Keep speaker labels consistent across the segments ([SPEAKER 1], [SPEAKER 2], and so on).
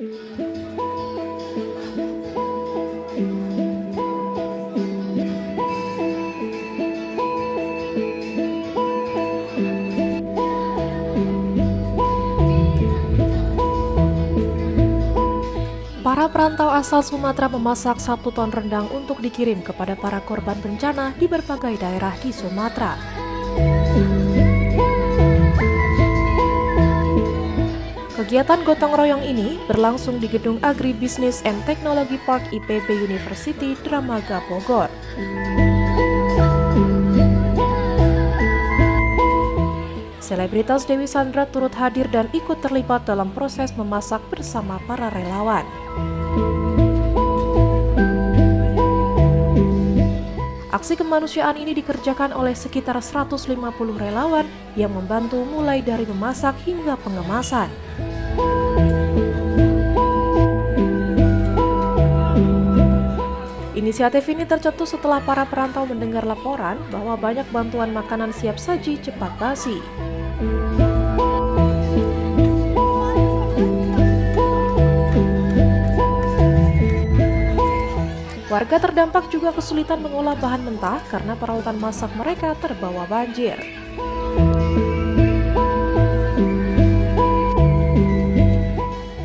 [SPEAKER 1] Para perantau asal Sumatera memasak 1 ton rendang untuk dikirim kepada para korban bencana di berbagai daerah di Sumatera. Kegiatan gotong royong ini berlangsung di Gedung Agribisnis and Technology Park IPB University Dramaga Bogor. Selebritas Dewi Sandra turut hadir dan ikut terlibat dalam proses memasak bersama para relawan. Aksi kemanusiaan ini dikerjakan oleh sekitar 150 relawan yang membantu mulai dari memasak hingga pengemasan. Inisiatif ini tercetus setelah para perantau mendengar laporan bahwa banyak bantuan makanan siap saji cepat basi. Warga terdampak juga kesulitan mengolah bahan mentah karena peralatan masak mereka terbawa banjir.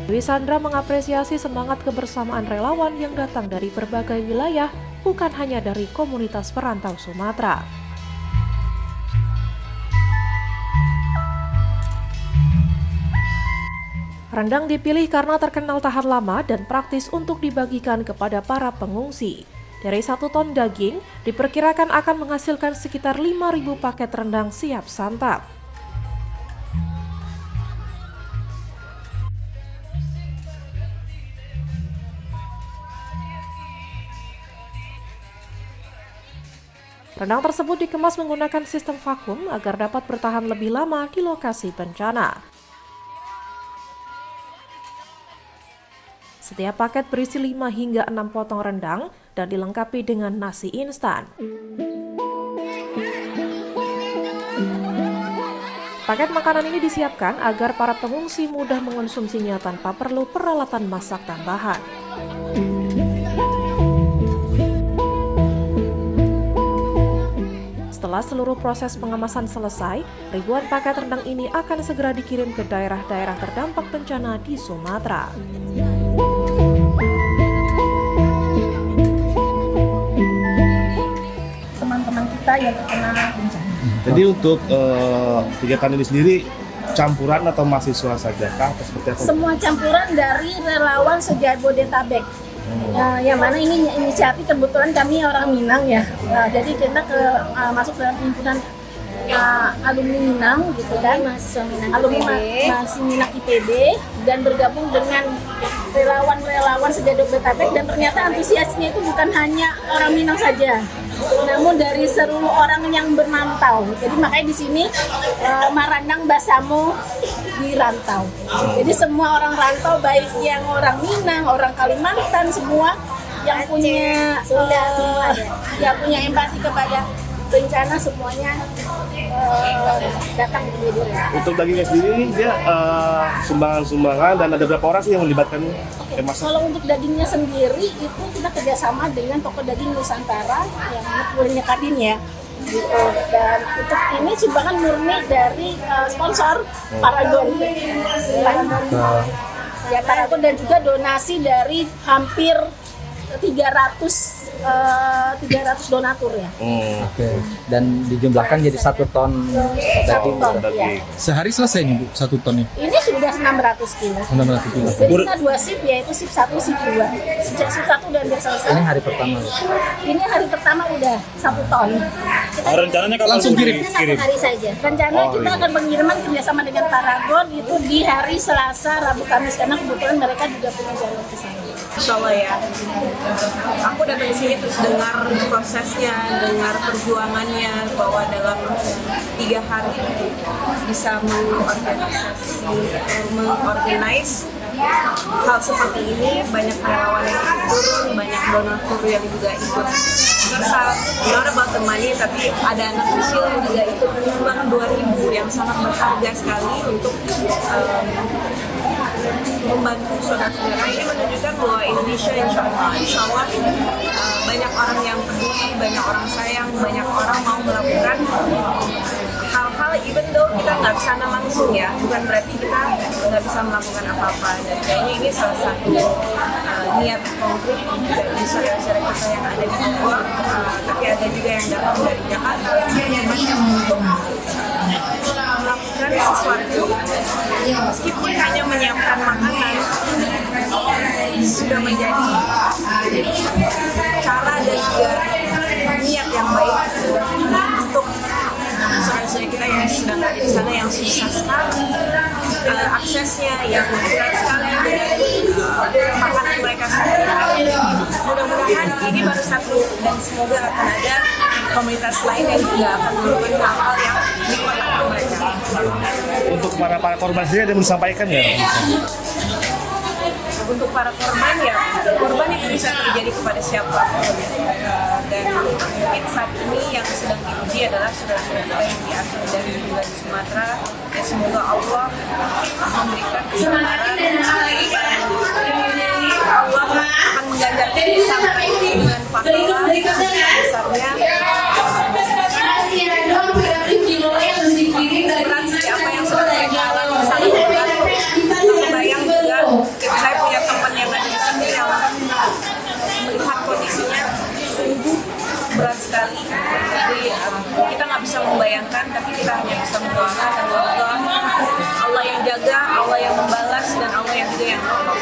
[SPEAKER 1] Dewi Sandra mengapresiasi semangat kebersamaan relawan yang datang dari berbagai wilayah, bukan hanya dari komunitas perantau Sumatera. Rendang dipilih karena terkenal tahan lama dan praktis untuk dibagikan kepada para pengungsi. Dari 1 ton daging, diperkirakan akan menghasilkan sekitar 5.000 paket rendang siap santap. Rendang tersebut dikemas menggunakan sistem vakum agar dapat bertahan lebih lama di lokasi bencana. Setiap paket berisi 5 hingga 6 potong rendang dan dilengkapi dengan nasi instan. Paket makanan ini disiapkan agar para pengungsi mudah mengonsumsinya tanpa perlu peralatan masak tambahan. Setelah seluruh proses pengemasan selesai, ribuan paket rendang ini akan segera dikirim ke daerah-daerah terdampak bencana di Sumatera.
[SPEAKER 2] Teman-teman kita yang terkena bencana.
[SPEAKER 3] Jadi untuk kegiatan ini sendiri campuran atau mahasiswa saja kah atau seperti apa?
[SPEAKER 2] Semua campuran dari relawan se-Jabodetabek. Yang mana ini inisiatif kebetulan kami orang Minang ya. Jadi kita masuk dalam himpunan alumni Minang gitu kan, alumni Minang IPB dan bergabung dengan relawan-relawan se-Jabodetabek, dan ternyata antusiasnya itu bukan hanya orang Minang saja, namun dari seluruh orang yang bermantau. Jadi makanya di sini Marandang Basamo di rantau. Jadi semua orang rantau, baik yang orang Minang, orang Kalimantan, semua yang punya yang punya empati kepada bencana, semuanya datang ke Bogor.
[SPEAKER 3] Untuk dagingnya sendiri dia sumbangan-sumbangan, dan ada berapa orang sih yang melibatkan?
[SPEAKER 2] Kalau untuk dagingnya sendiri itu kita kerjasama dengan toko daging Nusantara yang punya Kadin ya. Gitu. Dan untuk ini sumbangan murni dari sponsor Paragon. Ya, Paragon, dan juga donasi dari hampir 300 donatur ya.
[SPEAKER 4] Oke. Dan dijumlahkan jadi 1 ton daging.
[SPEAKER 2] Ya.
[SPEAKER 5] Sehari selesai nih Bu, 1 ton nih?
[SPEAKER 2] Ini sudah 600 kilo.
[SPEAKER 5] 600 kilo.
[SPEAKER 2] Jadi kita 2 shift, yaitu shift 1, shift 2. Shift 1 dan biar selesai.
[SPEAKER 4] Ini hari pertama.
[SPEAKER 2] Ini hari pertama udah 1 ton.
[SPEAKER 5] Rencananya kalau langsung kirim?
[SPEAKER 2] Hari saja. Rencana kita akan pengiriman kerjasama dengan Paragon itu di hari Selasa, Rabu, Kamis, karena kebetulan mereka juga punya jalur ke sana.
[SPEAKER 6] Insya Allah ya. Aku datang ke sini terus dengar prosesnya, dengar perjuangannya, bahwa dalam 3 hari bisa mengorganize hal seperti ini. Banyak relawan yang ikut turun, banyak donatur yang juga ikut serta. Not about the money, tapi ada anak kecil yang juga ikut menyumbang 2.000 yang sangat berharga sekali untuk membantu saudara-saudara ini menunjukkan bahwa Indonesia insya Allah banyak orang yang peduli, banyak orang sayang, banyak orang mau melakukan hal-hal even though kita nggak ke sana langsung ya, bukan berarti kita nggak bisa melakukan apa-apa. Dan kayaknya ini salah satu niat konkret dari saudara-saudara kita yang ada di Bogor, tapi ada juga yang datang dari Jakarta untuk melakukan sesuatu meskipun hanya menyiapkan makanan sudah menjadi cara dan juga niat yang baik untuk saudara-saudara kita yang sedang ada di sana yang susah sekali aksesnya, yang berat sekali dengan makanan mereka sendiri. Mudah-mudahan ini baru satu dan semoga akan ada komunitas lain yang juga akan melakukan hal-hal yang diperlukan mereka.
[SPEAKER 3] Untuk para korban sendiri ada yang disampaikan ya?
[SPEAKER 6] Untuk para korban ya, korban itu bisa terjadi kepada siapapun. Dan mungkin saat ini yang sedang diuji adalah saudara-saudara kita yang di Aceh dan juga di Sumatera. Ya semoga Allah memberikan kesabaran. Allah akan mengganjarkan kesabaran itu dengan pahala besarnya. Berat sih apa yang sudah mereka alami sangat berat. Kebayang juga, saya punya teman yang ada di sini yang melihat kondisinya sungguh berat sekali. Jadi kita nggak bisa membayangkan, tapi kita hanya bisa mendoakan dan semoga Allah yang jaga, Allah yang membalas, dan Allah yang juga yang menolong.